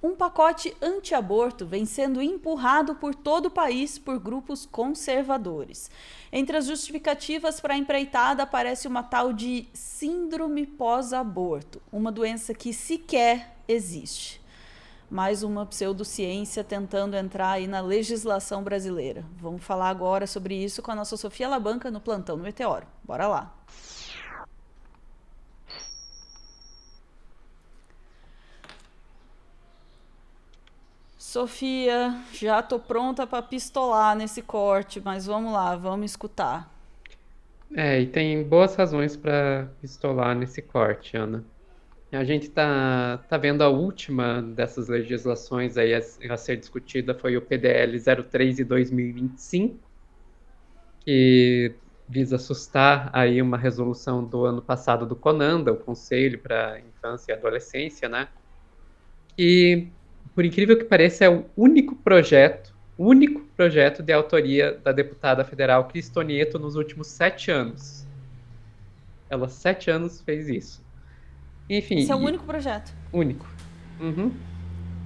Um pacote anti-aborto vem sendo empurrado por todo o país por grupos conservadores. Entre as justificativas para a empreitada aparece uma tal de síndrome pós-aborto, uma doença que sequer existe. Mais uma pseudociência tentando entrar aí na legislação brasileira. Vamos falar agora sobre isso com a nossa Sofia Labanca no Plantão no Meteoro. Bora lá. Sofia, já tô pronta para pistolar nesse corte, mas vamos lá, vamos escutar. E tem boas razões para pistolar nesse corte, Ana. A gente tá vendo a última dessas legislações aí a ser discutida foi o PDL 03 de 2025, que visa assustar aí uma resolução do ano passado do CONANDA, o Conselho para a Infância e Adolescência, né? E, por incrível que pareça, é o único projeto de autoria da deputada federal Cristo Nieto nos últimos 7 anos. Ela, 7 anos, fez isso. Enfim, Esse é o único projeto. único. Uhum.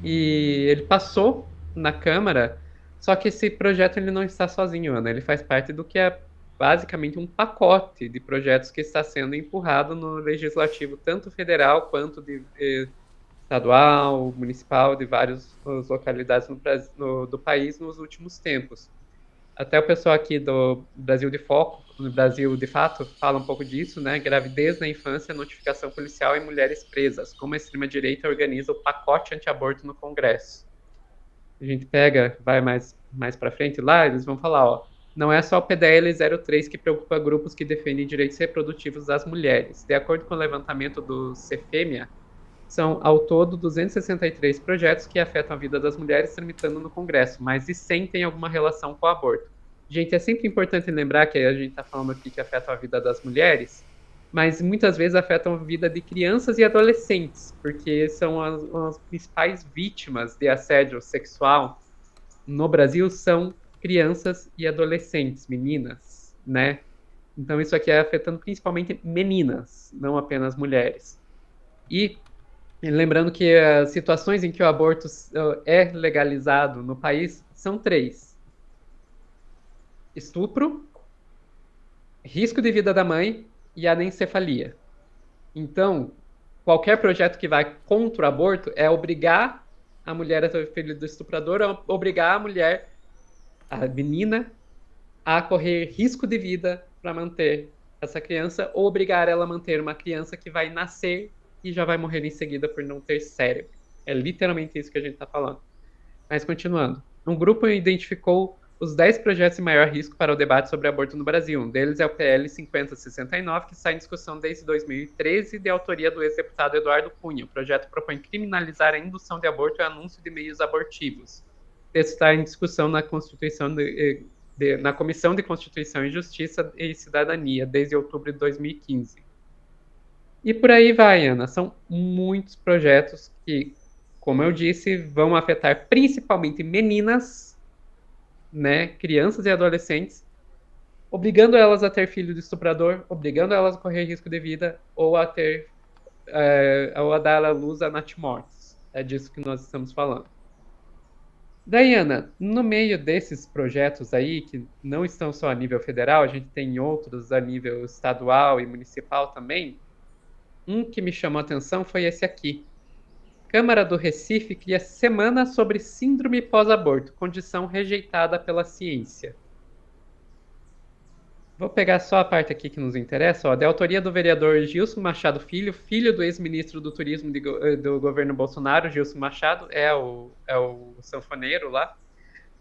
E ele passou na Câmara, só que esse projeto ele não está sozinho, Ana. Ele faz parte do que é basicamente um pacote de projetos que está sendo empurrado no legislativo, tanto federal quanto estadual, municipal, de várias localidades do país nos últimos tempos. Até o pessoal aqui do Brasil de Foco, no Brasil de Fato, fala um pouco disso, né? Gravidez na infância, notificação policial e mulheres presas. Como a extrema-direita organiza o pacote anti-aborto no Congresso. A gente pega, vai mais para frente lá, eles vão falar, ó, não é só o PDL 03 que preocupa grupos que defendem direitos reprodutivos das mulheres. De acordo com o levantamento do CEFEMIA, são, ao todo, 263 projetos que afetam a vida das mulheres tramitando no Congresso, mais de 100 têm alguma relação com o aborto. Gente, é sempre importante lembrar que a gente está falando aqui que afetam a vida das mulheres, mas muitas vezes afetam a vida de crianças e adolescentes, porque são as principais vítimas de assédio sexual no Brasil são crianças e adolescentes, meninas, né? Então isso aqui é afetando principalmente meninas, não apenas mulheres. E lembrando que as situações em que o aborto é legalizado no país são três: estupro, risco de vida da mãe e anencefalia. Então, qualquer projeto que vai contra o aborto é obrigar a mulher a ter filho do estuprador, obrigar a mulher, a menina, a correr risco de vida para manter essa criança, ou obrigar ela a manter uma criança que vai nascer e já vai morrer em seguida por não ter cérebro. É literalmente isso que a gente está falando. Mas continuando. Um grupo identificou os 10 projetos de maior risco para o debate sobre aborto no Brasil. Um deles é o PL 5069, que está em discussão desde 2013, de autoria do ex-deputado Eduardo Cunha. O projeto propõe criminalizar a indução de aborto e anúncio de meios abortivos. O texto está em discussão na na Comissão de Constituição e Justiça e Cidadania, desde outubro de 2015. E por aí vai, Ana. São muitos projetos que, como eu disse, vão afetar principalmente meninas, né, crianças e adolescentes, obrigando elas a ter filho de estuprador, obrigando elas a correr risco de vida ou ou a dar à luz a natimortes. É disso que nós estamos falando. Diana, no meio desses projetos aí, que não estão só a nível federal, a gente tem outros a nível estadual e municipal também. Um que me chamou a atenção foi esse aqui. Câmara do Recife cria semana sobre síndrome pós-aborto, condição rejeitada pela ciência. Vou pegar só a parte aqui que nos interessa, ó, de autoria do vereador Gilson Machado Filho, filho do ex-ministro do Turismo do governo Bolsonaro, Gilson Machado, é o sanfoneiro lá.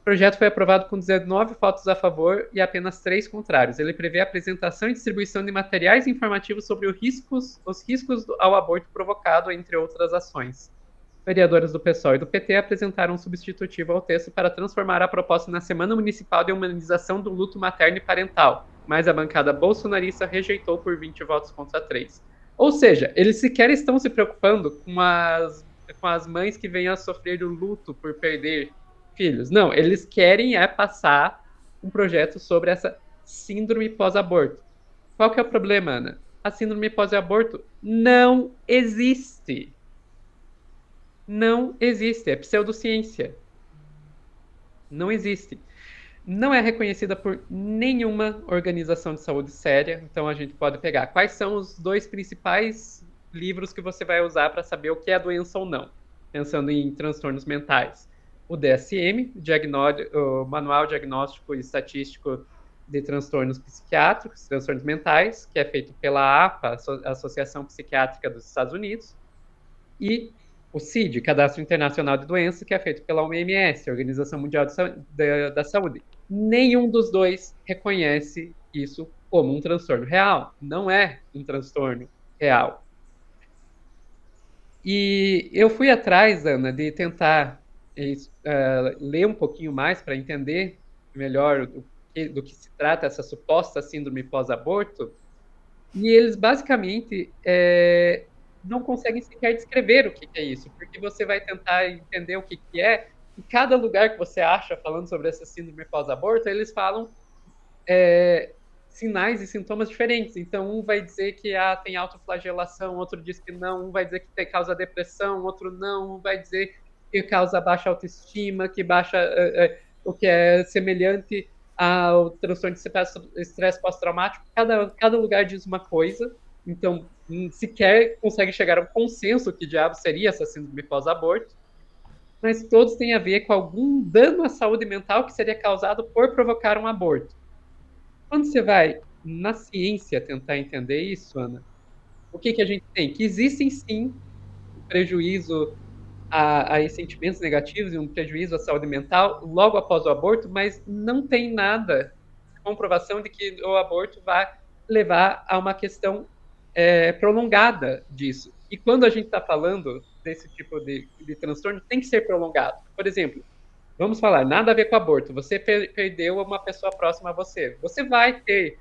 O projeto foi aprovado com 19 votos a favor e apenas 3 contrários. Ele prevê a apresentação e distribuição de materiais informativos sobre os riscos ao aborto provocado, entre outras ações. Vereadores do PSOL e do PT apresentaram um substitutivo ao texto para transformar a proposta na Semana Municipal de Humanização do Luto Materno e Parental, mas a bancada bolsonarista rejeitou por 20 votos contra 3. Ou seja, eles sequer estão se preocupando com as mães que venham a sofrer o luto por perder filhos. Não, eles querem passar um projeto sobre essa síndrome pós-aborto. Qual que é o problema, Ana? A síndrome pós-aborto não existe. Não existe, é pseudociência. Não existe. Não é reconhecida por nenhuma organização de saúde séria, então a gente pode pegar quais são os 2 principais livros que você vai usar para saber o que é doença ou não, pensando em transtornos mentais. O DSM, o Manual Diagnóstico e Estatístico de Transtornos Psiquiátricos, Transtornos Mentais, que é feito pela APA, Associação Psiquiátrica dos Estados Unidos, e o CID, Cadastro Internacional de Doenças, que é feito pela OMS, Organização Mundial da Saúde. Nenhum dos dois reconhece isso como um transtorno real. Não é um transtorno real. E eu fui atrás, Ana, de tentar ler um pouquinho mais para entender melhor do que se trata essa suposta síndrome pós-aborto. E eles basicamente não conseguem sequer descrever o que é isso, porque você vai tentar entender o que é, e cada lugar que você acha falando sobre essa síndrome pós-aborto, eles falam sinais e sintomas diferentes. Então, um vai dizer que tem autoflagelação, outro diz que não, um vai dizer que causa depressão, outro não, um vai dizer que causa baixa autoestima, que baixa o que é semelhante ao transtorno de estresse pós-traumático. Cada lugar diz uma coisa, então sequer consegue chegar a um consenso que diabo seria essa síndrome pós-aborto, mas todos têm a ver com algum dano à saúde mental que seria causado por provocar um aborto. Quando você vai na ciência tentar entender isso, Ana, o que a gente tem? Que existem sim um prejuízo a sentimentos negativos e um prejuízo à saúde mental logo após o aborto, mas não tem nada de comprovação de que o aborto vai levar a uma questão prolongada disso. E quando a gente está falando desse tipo de transtorno, tem que ser prolongado. Por exemplo, vamos falar, nada a ver com aborto. Você perdeu uma pessoa próxima a você. Você vai ter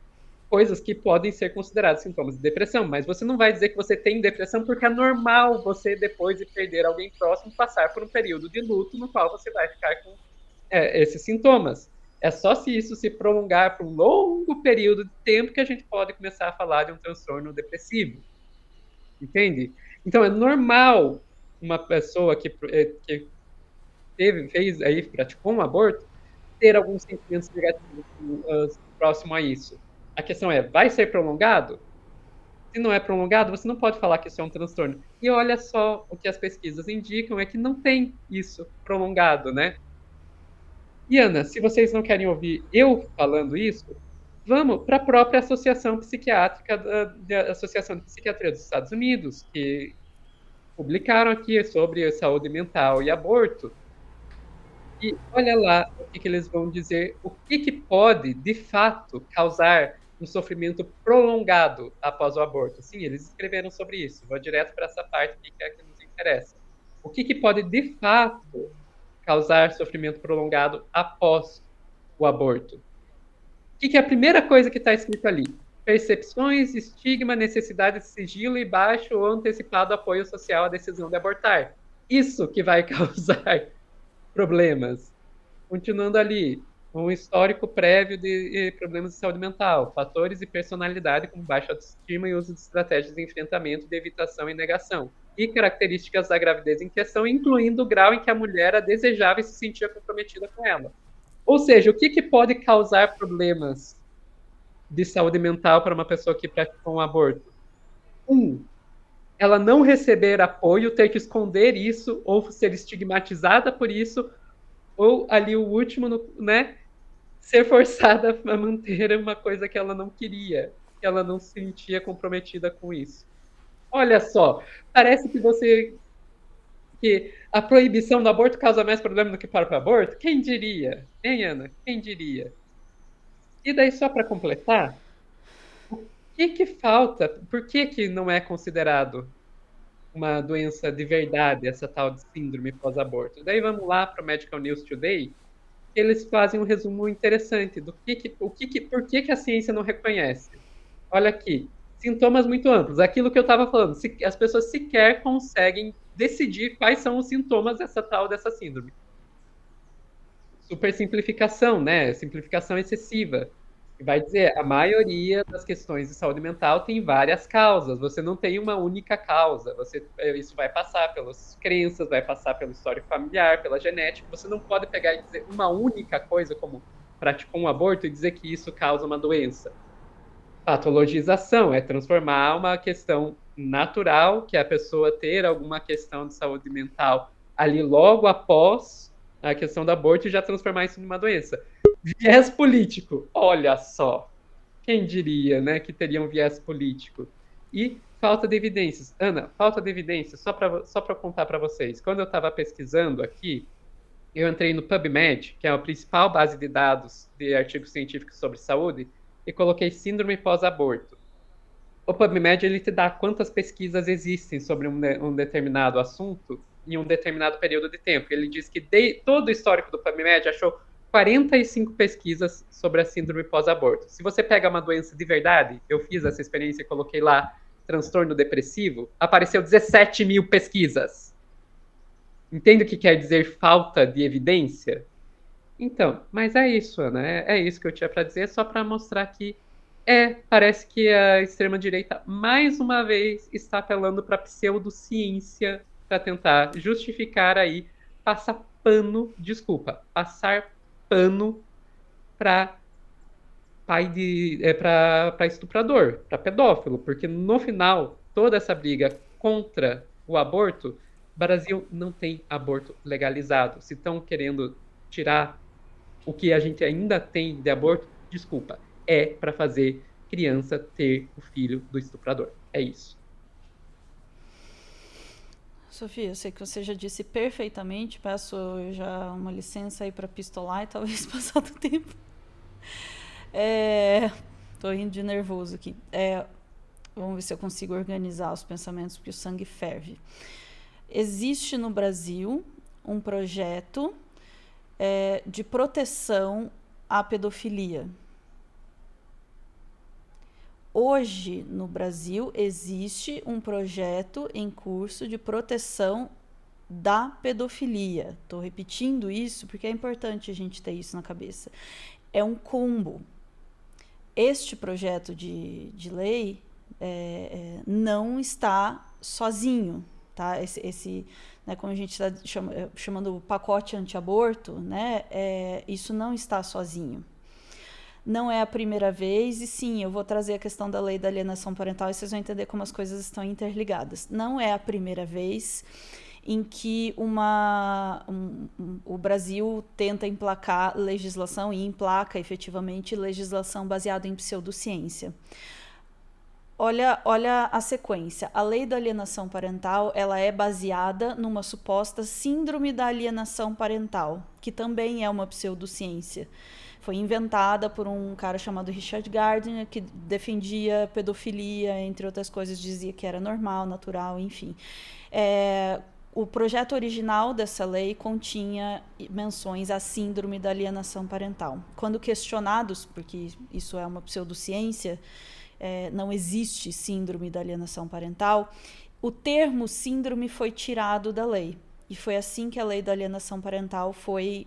coisas que podem ser consideradas sintomas de depressão, mas você não vai dizer que você tem depressão porque é normal você, depois de perder alguém próximo, passar por um período de luto no qual você vai ficar com esses sintomas. É só se isso se prolongar por um longo período de tempo que a gente pode começar a falar de um transtorno depressivo. Entende? Então, é normal uma pessoa que praticou um aborto, ter alguns sentimentos negativos próximo a isso. A questão é, vai ser prolongado? Se não é prolongado, você não pode falar que isso é um transtorno. E olha só, o que as pesquisas indicam é que não tem isso prolongado, né? E Ana, se vocês não querem ouvir eu falando isso, vamos para a própria Associação Psiquiátrica, da Associação de Psiquiatria dos Estados Unidos, que publicaram aqui sobre saúde mental e aborto. E olha lá o que eles vão dizer, o que pode, de fato, causar um sofrimento prolongado após o aborto. Sim, eles escreveram sobre isso. Vou direto para essa parte que é que nos interessa. O que pode, de fato, causar sofrimento prolongado após o aborto? O que é a primeira coisa que está escrito ali? Percepções, estigma, necessidade de sigilo e baixo ou antecipado apoio social à decisão de abortar. Isso que vai causar problemas. Continuando ali, um histórico prévio de problemas de saúde mental, fatores e personalidade como baixa autoestima e uso de estratégias de enfrentamento, de evitação e negação, e características da gravidez em questão, incluindo o grau em que a mulher a desejava e se sentia comprometida com ela. Ou seja, o que pode causar problemas de saúde mental para uma pessoa que praticou um aborto? Ela não receber apoio, ter que esconder isso, ou ser estigmatizada por isso, ou ali o último, né, ser forçada a manter uma coisa que ela não queria, que ela não se sentia comprometida com isso. Olha só, parece que a proibição do aborto causa mais problema do que o próprio aborto? Quem diria? Hein, Ana? Quem diria? E daí, só para completar, o que falta? Por que não é considerado uma doença de verdade, essa tal de síndrome pós-aborto? Daí vamos lá para o Medical News Today, eles fazem um resumo interessante do por que a ciência não reconhece. Olha aqui, sintomas muito amplos, aquilo que eu estava falando, as pessoas sequer conseguem decidir quais são os sintomas dessa síndrome. Super simplificação, né? Simplificação excessiva. Vai dizer, a maioria das questões de saúde mental tem várias causas. Você não tem uma única causa. Isso vai passar pelas crenças, vai passar pelo histórico familiar, pela genética. Você não pode pegar e dizer uma única coisa, como praticou um aborto, e dizer que isso causa uma doença. Patologização é transformar uma questão natural, que é a pessoa ter alguma questão de saúde mental ali logo após a questão do aborto, e já transformar isso numa doença. Viés político, olha só. Quem diria, né, que teria um viés político? E falta de evidências. Ana, falta de evidências, só para contar para vocês. Quando eu estava pesquisando aqui, eu entrei no PubMed, que é a principal base de dados de artigos científicos sobre saúde, e coloquei síndrome pós-aborto. O PubMed, ele te dá quantas pesquisas existem sobre um determinado assunto em um determinado período de tempo. Ele diz que todo o histórico do PubMed achou 45 pesquisas sobre a síndrome pós-aborto. Se você pega uma doença de verdade, eu fiz essa experiência e coloquei lá transtorno depressivo, apareceu 17 mil pesquisas. Entende o que quer dizer falta de evidência? Então, mas é isso, Ana, é isso que eu tinha para dizer, só para mostrar que parece que a extrema-direita, mais uma vez, está apelando para a pseudociência para tentar justificar aí, passar pano para para estuprador, para pedófilo, porque no final, toda essa briga contra o aborto, o Brasil não tem aborto legalizado. Se estão querendo tirar o que a gente ainda tem de aborto, desculpa, é para fazer criança ter o filho do estuprador. É isso. Sofia, eu sei que você já disse perfeitamente, peço já uma licença aí para pistolar e talvez passar do tempo. Tô rindo de nervoso aqui. Vamos ver se eu consigo organizar os pensamentos, porque o sangue ferve. Existe no Brasil um projeto de proteção à pedofilia. Hoje, no Brasil, existe um projeto em curso de proteção da pedofilia. Estou repetindo isso porque é importante a gente ter isso na cabeça. É um combo. Este projeto de lei não está sozinho, tá? Esse né, como a gente está chamando o pacote anti-aborto, né, isso não está sozinho. Não é a primeira vez, e sim, eu vou trazer a questão da lei da alienação parental e vocês vão entender como as coisas estão interligadas. Não é a primeira vez em que o Brasil tenta emplacar legislação e emplaca efetivamente legislação baseada em pseudociência. Olha a sequência. A lei da alienação parental, ela é baseada numa suposta síndrome da alienação parental, que também é uma pseudociência. Foi inventada por um cara chamado Richard Gardner, que defendia pedofilia, entre outras coisas, dizia que era normal, natural, enfim. O projeto original dessa lei continha menções à síndrome da alienação parental. Quando questionados, porque isso é uma pseudociência, não existe síndrome da alienação parental, o termo síndrome foi tirado da lei. E foi assim que a lei da alienação parental foi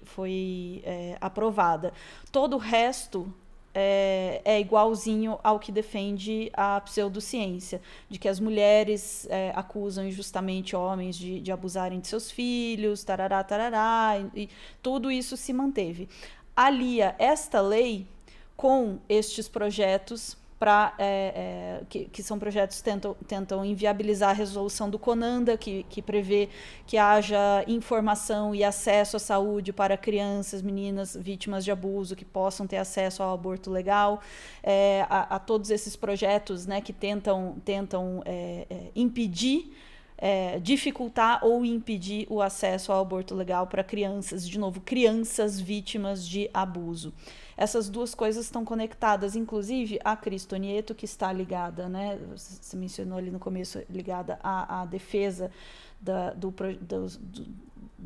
aprovada. Todo o resto é igualzinho ao que defende a pseudociência, de que as mulheres acusam injustamente homens de abusarem de seus filhos, tarará, tarará, e tudo isso se manteve. Alia esta lei com estes projetos que são projetos que tentam inviabilizar a resolução do CONANDA, que prevê que haja informação e acesso à saúde para crianças, meninas vítimas de abuso, que possam ter acesso ao aborto legal, a todos esses projetos, né, que tentam impedir, dificultar ou impedir o acesso ao aborto legal para crianças, de novo, crianças vítimas de abuso. Essas duas coisas estão conectadas, inclusive a Cristo Nieto, que está ligada, né, você mencionou ali no começo, ligada à defesa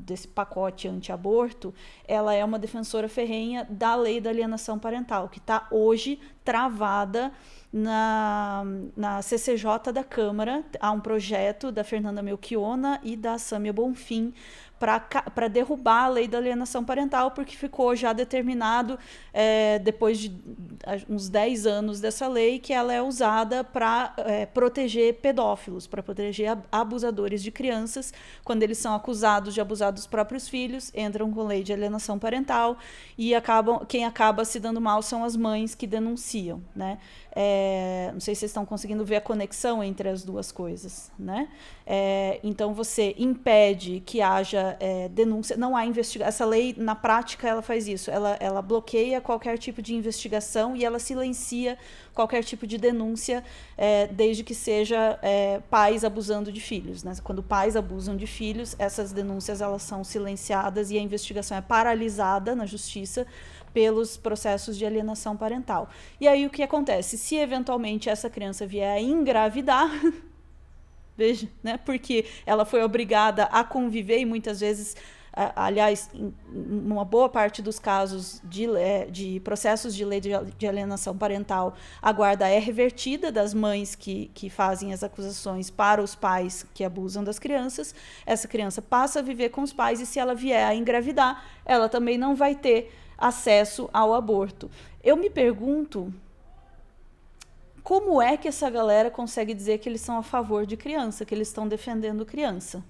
desse pacote anti-aborto, ela é uma defensora ferrenha da lei da alienação parental, que está hoje travada na CCJ da Câmara. Há um projeto da Fernanda Melchiona e da Sâmia Bonfim para derrubar a lei da alienação parental, porque ficou já determinado, depois de uns 10 anos dessa lei, que ela é usada para proteger pedófilos, para proteger abusadores de crianças. Quando eles são acusados de abusar dos próprios filhos, entram com lei de alienação parental e quem acaba se dando mal são as mães que denunciam, né? Não sei se vocês estão conseguindo ver a conexão entre as duas coisas, né? Então você impede que haja denúncia, não há investigação. Essa lei, na prática, ela faz isso, ela bloqueia qualquer tipo de investigação e ela silencia qualquer tipo de denúncia, desde que seja pais abusando de filhos, né? Quando pais abusam de filhos, essas denúncias elas são silenciadas e a investigação é paralisada na justiça pelos processos de alienação parental. E aí o que acontece? Se eventualmente essa criança vier a engravidar, veja, né? Porque ela foi obrigada a conviver e muitas vezes, aliás, em uma boa parte dos casos de processos de lei de alienação parental, a guarda é revertida das mães que fazem as acusações para os pais que abusam das crianças. Essa criança passa a viver com os pais e se ela vier a engravidar, ela também não vai ter acesso ao aborto. Eu me pergunto como é que essa galera consegue dizer que eles são a favor de criança, que eles estão defendendo criança.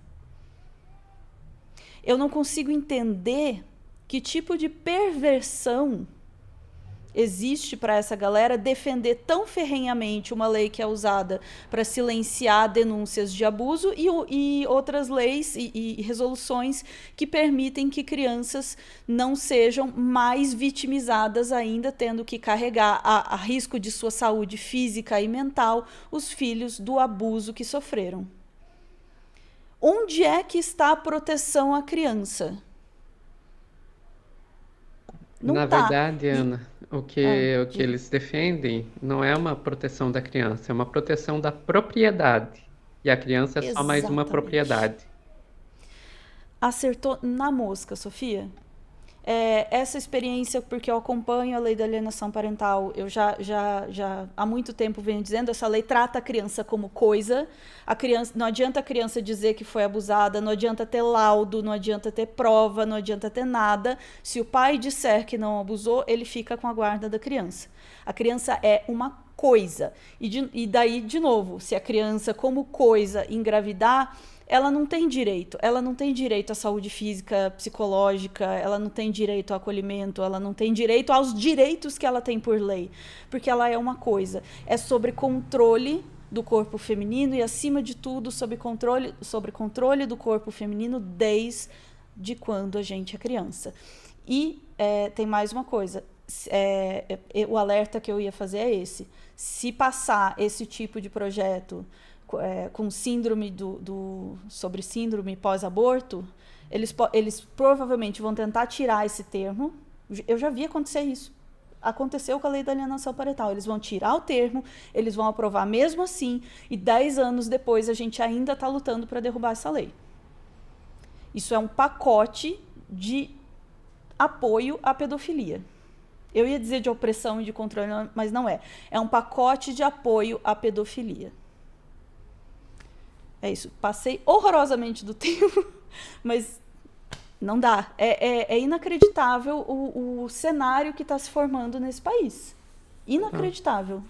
Eu não consigo entender que tipo de perversão existe para essa galera defender tão ferrenhamente uma lei que é usada para silenciar denúncias de abuso e outras leis e resoluções que permitem que crianças não sejam mais vitimizadas ainda, tendo que carregar a risco de sua saúde física e mental os filhos do abuso que sofreram. Onde é que está a proteção à criança? Não Na tá. verdade, Ana, o que eles defendem não é uma proteção da criança, é uma proteção da propriedade. E a criança é só mais uma Exatamente. propriedade. Acertou na mosca, Sofia. Essa experiência, porque eu acompanho a lei da alienação parental, eu já há muito tempo venho dizendo, essa lei trata a criança como coisa. A criança, não adianta a criança dizer que foi abusada, não adianta ter laudo, não adianta ter prova, não adianta ter nada. Se o pai disser que não abusou, ele fica com a guarda da criança. A criança é uma coisa. E daí, de novo, se a criança como coisa engravidar, ela não tem direito à saúde física, psicológica, ela não tem direito ao acolhimento, ela não tem direito aos direitos que ela tem por lei, porque ela é uma coisa, é sobre controle do corpo feminino e, acima de tudo, sobre controle do corpo feminino desde quando a gente é criança. E tem mais uma coisa, o alerta que eu ia fazer é esse: se passar esse tipo de projeto com síndrome sobre síndrome pós-aborto, eles provavelmente vão tentar tirar esse termo. Eu já vi acontecer isso. Aconteceu com a lei da alienação parental. Eles vão tirar o termo, eles vão aprovar mesmo assim, e 10 anos depois a gente ainda está lutando para derrubar essa lei. Isso é um pacote de apoio à pedofilia. Eu ia dizer de opressão e de controle, mas não é. É um pacote de apoio à pedofilia. É isso. Passei horrorosamente do tempo, mas não dá. É inacreditável o cenário que está se formando nesse país. Inacreditável.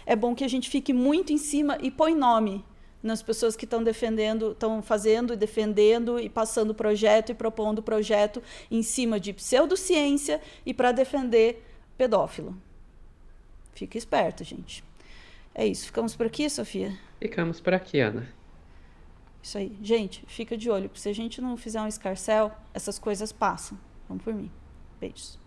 É bom que a gente fique muito em cima e põe nome nas pessoas que estão defendendo, estão fazendo e defendendo e passando projeto e propondo projeto em cima de pseudociência e para defender pedófilo. Fica esperto, gente. É isso. Ficamos por aqui, Sofia? Ficamos por aqui, Ana. Isso aí. Gente, fica de olho, porque se a gente não fizer um escarcéu, essas coisas passam. Vamos por mim. Beijos.